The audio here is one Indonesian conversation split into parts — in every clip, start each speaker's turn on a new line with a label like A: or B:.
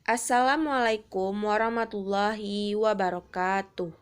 A: Assalamualaikum warahmatullahi wabarakatuh.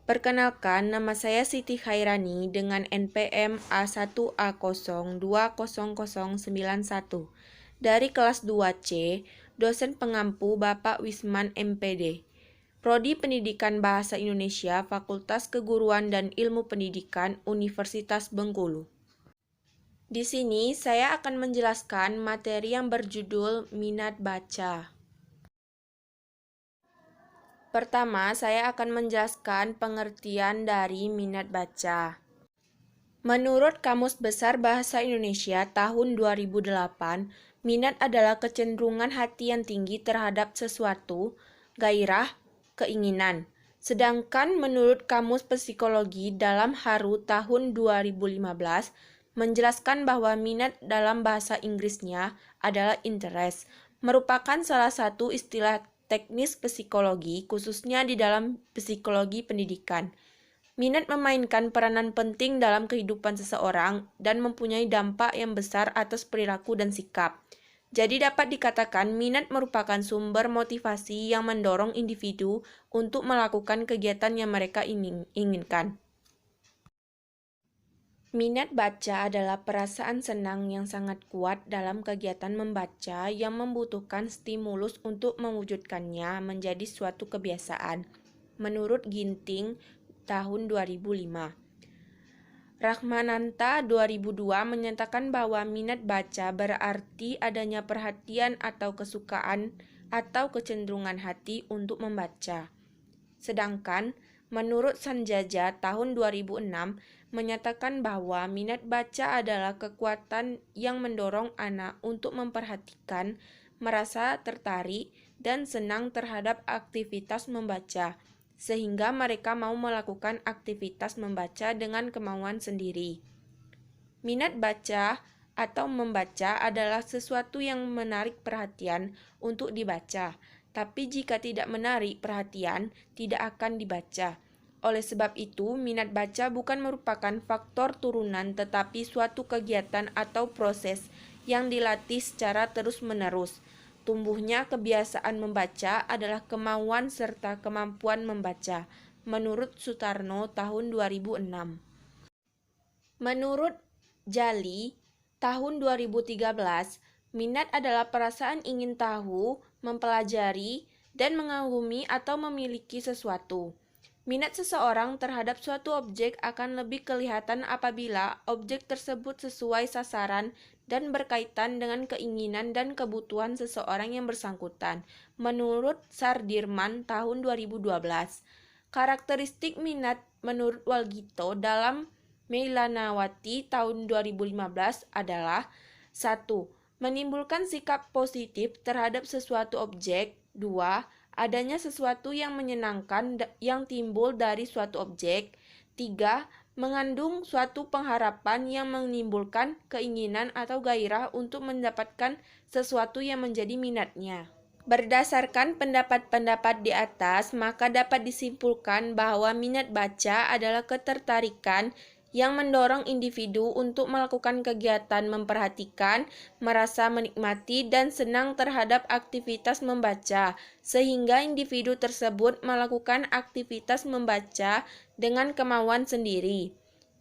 A: Perkenalkan, nama saya Siti Khairani dengan NPM A1A020091 dari kelas 2C, dosen pengampu Bapak Wisman MPD. Prodi Pendidikan Bahasa Indonesia, Fakultas Keguruan dan Ilmu Pendidikan, Universitas Bengkulu. Di sini saya akan menjelaskan materi yang berjudul Minat Baca. Pertama, saya akan menjelaskan pengertian dari minat baca. Menurut Kamus Besar Bahasa Indonesia tahun 2008, minat adalah kecenderungan hati yang tinggi terhadap sesuatu, gairah, keinginan. Sedangkan menurut Kamus Psikologi dalam Haru tahun 2015, menjelaskan bahwa minat dalam bahasa Inggrisnya adalah interest, merupakan salah satu istilah teknis psikologi, khususnya di dalam psikologi pendidikan. Minat memainkan peranan penting dalam kehidupan seseorang dan mempunyai dampak yang besar atas perilaku dan sikap. Jadi dapat dikatakan minat merupakan sumber motivasi yang mendorong individu untuk melakukan kegiatan yang mereka inginkan. Minat baca adalah perasaan senang yang sangat kuat dalam kegiatan membaca yang membutuhkan stimulus untuk mewujudkannya menjadi suatu kebiasaan. Menurut Ginting tahun 2005. Rahmananta 2002 menyatakan bahwa minat baca berarti adanya perhatian atau kesukaan atau kecenderungan hati untuk membaca. Sedangkan menurut Sanjaja tahun 2006 menyatakan bahwa minat baca adalah kekuatan yang mendorong anak untuk memperhatikan, merasa tertarik, dan senang terhadap aktivitas membaca, sehingga mereka mau melakukan aktivitas membaca dengan kemauan sendiri. Minat baca atau membaca adalah sesuatu yang menarik perhatian untuk dibaca, tapi jika tidak menarik perhatian, tidak akan dibaca. Oleh sebab itu, minat baca bukan merupakan faktor turunan tetapi suatu kegiatan atau proses yang dilatih secara terus-menerus. Tumbuhnya kebiasaan membaca adalah kemauan serta kemampuan membaca, menurut Sutarno tahun 2006. Menurut Jali tahun 2013, minat adalah perasaan ingin tahu, mempelajari, dan mengagumi atau memiliki sesuatu. Minat seseorang terhadap suatu objek akan lebih kelihatan apabila objek tersebut sesuai sasaran dan berkaitan dengan keinginan dan kebutuhan seseorang yang bersangkutan. Menurut Sardirman tahun 2012, karakteristik minat menurut Walgito dalam Meilanawati tahun 2015 adalah 1. Menimbulkan sikap positif terhadap sesuatu objek. 2. Adanya sesuatu yang menyenangkan yang timbul dari suatu objek. 3. Mengandung suatu pengharapan yang menimbulkan keinginan atau gairah untuk mendapatkan sesuatu yang menjadi minatnya. Berdasarkan pendapat-pendapat di atas, maka dapat disimpulkan bahwa minat baca adalah ketertarikan yang mendorong individu untuk melakukan kegiatan memperhatikan, merasa menikmati, dan senang terhadap aktivitas membaca, sehingga individu tersebut melakukan aktivitas membaca dengan kemauan sendiri.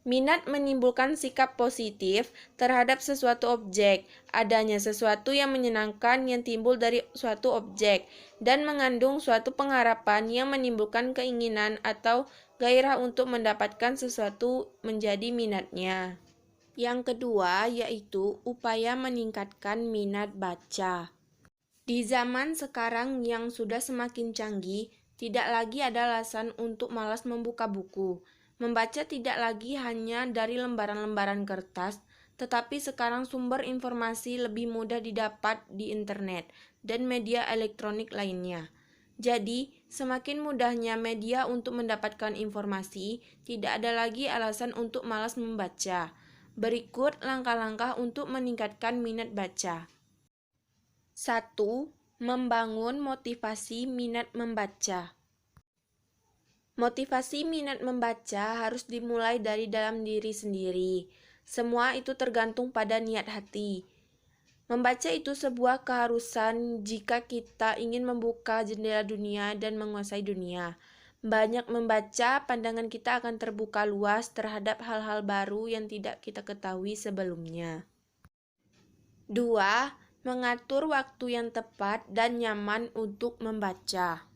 A: Minat menimbulkan sikap positif terhadap sesuatu objek, adanya sesuatu yang menyenangkan yang timbul dari suatu objek, dan mengandung suatu pengharapan yang menimbulkan keinginan atau gairah untuk mendapatkan sesuatu menjadi minatnya. Yang kedua yaitu upaya meningkatkan minat baca. Di zaman sekarang yang sudah semakin canggih, tidak lagi ada alasan untuk malas membuka buku. Membaca tidak lagi hanya dari lembaran-lembaran kertas, tetapi sekarang sumber informasi lebih mudah didapat di internet dan media elektronik lainnya. Jadi, semakin mudahnya media untuk mendapatkan informasi, tidak ada lagi alasan untuk malas membaca. Berikut langkah-langkah untuk meningkatkan minat baca. 1. Membangun motivasi minat membaca. Motivasi minat membaca harus dimulai dari dalam diri sendiri. Semua itu tergantung pada niat hati. Membaca itu sebuah keharusan jika kita ingin membuka jendela dunia dan menguasai dunia. Banyak membaca, pandangan kita akan terbuka luas terhadap hal-hal baru yang tidak kita ketahui sebelumnya. 2. Mengatur waktu yang tepat dan nyaman untuk membaca.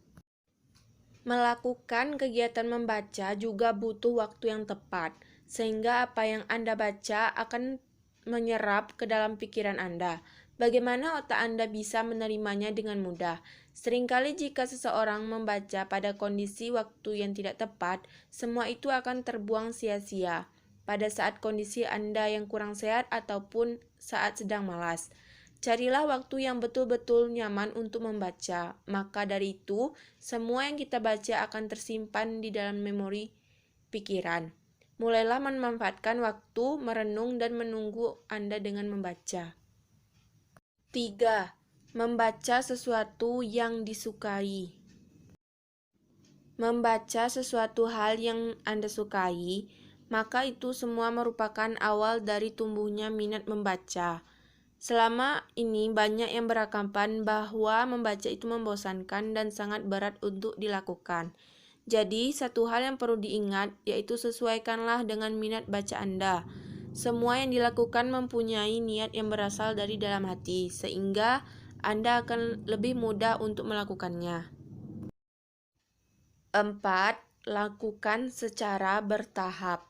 A: Melakukan kegiatan membaca juga butuh waktu yang tepat, sehingga apa yang Anda baca akan menyerap ke dalam pikiran Anda. Bagaimana otak Anda bisa menerimanya dengan mudah? Seringkali jika seseorang membaca pada kondisi waktu yang tidak tepat, semua itu akan terbuang sia-sia. Pada saat kondisi Anda yang kurang sehat ataupun saat sedang malas. Carilah waktu yang betul-betul nyaman untuk membaca. Maka dari itu, semua yang kita baca akan tersimpan di dalam memori pikiran. Mulailah memanfaatkan waktu, merenung, dan menunggu Anda dengan membaca. 3. Membaca sesuatu yang disukai. Membaca sesuatu hal yang Anda sukai, maka itu semua merupakan awal dari tumbuhnya minat membaca. Selama ini banyak yang beranggapan bahwa membaca itu membosankan dan sangat berat untuk dilakukan. Jadi, satu hal yang perlu diingat yaitu sesuaikanlah dengan minat baca Anda. Semua yang dilakukan mempunyai niat yang berasal dari dalam hati, sehingga Anda akan lebih mudah untuk melakukannya. 4. Lakukan secara bertahap.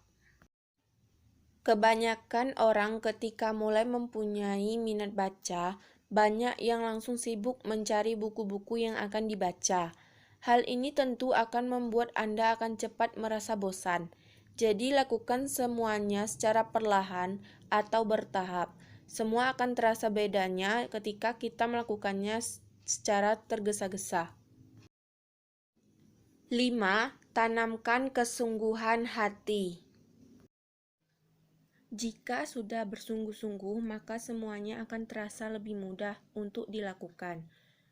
A: Kebanyakan orang ketika mulai mempunyai minat baca, banyak yang langsung sibuk mencari buku-buku yang akan dibaca. Hal ini tentu akan membuat Anda akan cepat merasa bosan. Jadi lakukan semuanya secara perlahan atau bertahap. Semua akan terasa bedanya ketika kita melakukannya secara tergesa-gesa. 5. Tanamkan kesungguhan hati. Jika sudah bersungguh-sungguh, maka semuanya akan terasa lebih mudah untuk dilakukan.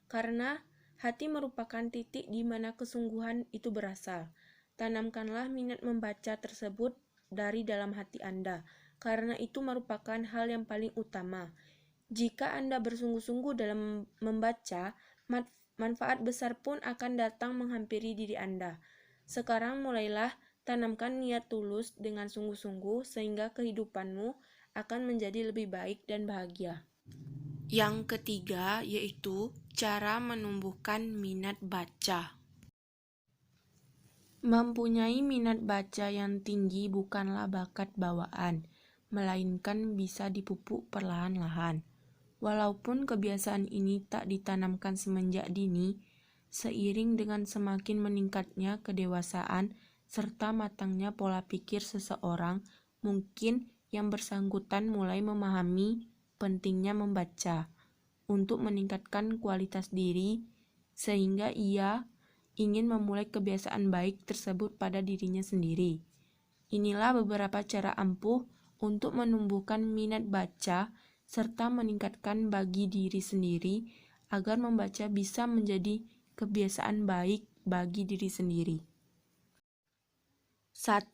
A: Karena hati merupakan titik di mana kesungguhan itu berasal. Tanamkanlah minat membaca tersebut dari dalam hati Anda, karena itu merupakan hal yang paling utama. Jika Anda bersungguh-sungguh dalam membaca, manfaat besar pun akan datang menghampiri diri Anda. Sekarang mulailah tanamkan niat tulus dengan sungguh-sungguh sehingga kehidupanmu akan menjadi lebih baik dan bahagia. Yang ketiga yaitu cara menumbuhkan minat baca. Mempunyai minat baca yang tinggi bukanlah bakat bawaan, melainkan bisa dipupuk perlahan-lahan. Walaupun kebiasaan ini tak ditanamkan semenjak dini, seiring dengan semakin meningkatnya kedewasaan serta matangnya pola pikir seseorang, mungkin yang bersangkutan mulai memahami pentingnya membaca untuk meningkatkan kualitas diri, sehingga ia ingin memulai kebiasaan baik tersebut pada dirinya sendiri. Inilah beberapa cara ampuh untuk menumbuhkan minat baca serta meningkatkan bagi diri sendiri agar membaca bisa menjadi kebiasaan baik bagi diri sendiri. 1.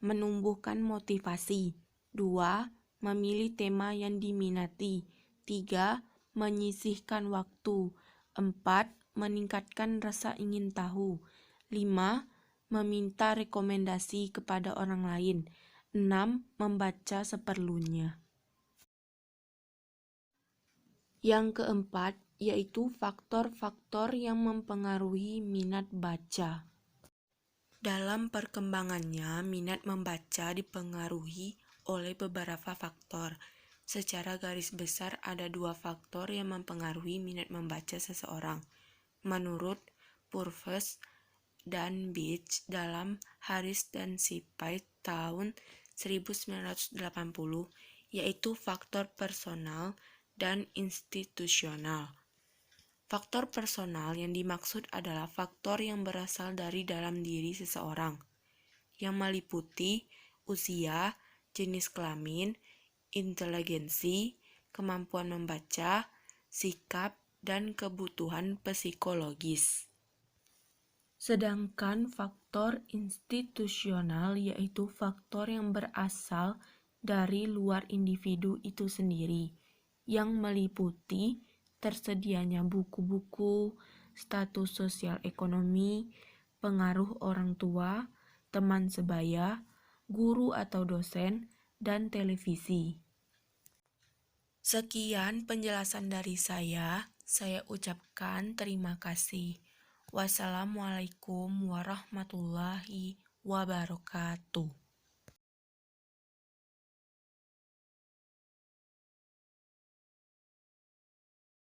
A: Menumbuhkan motivasi. 2. Memilih tema yang diminati. 3. Menyisihkan waktu. 4. Meningkatkan rasa ingin tahu. 5. Meminta rekomendasi kepada orang lain. 6. Membaca seperlunya. Yang keempat, yaitu faktor-faktor yang mempengaruhi minat baca. Dalam perkembangannya, minat membaca dipengaruhi oleh beberapa faktor. Secara garis besar ada 2 faktor yang mempengaruhi minat membaca seseorang. Menurut Purves dan Beach dalam Harris dan Shipyard tahun 1980, yaitu faktor personal dan institusional. Faktor personal yang dimaksud adalah faktor yang berasal dari dalam diri seseorang, yang meliputi usia, jenis kelamin, inteligensi, kemampuan membaca, sikap, dan kebutuhan psikologis. Sedangkan faktor institusional yaitu faktor yang berasal dari luar individu itu sendiri, yang meliputi tersedianya buku-buku, status sosial ekonomi, pengaruh orang tua, teman sebaya, guru atau dosen, dan televisi. Sekian penjelasan dari saya. Saya ucapkan terima kasih. Wassalamualaikum warahmatullahi wabarakatuh.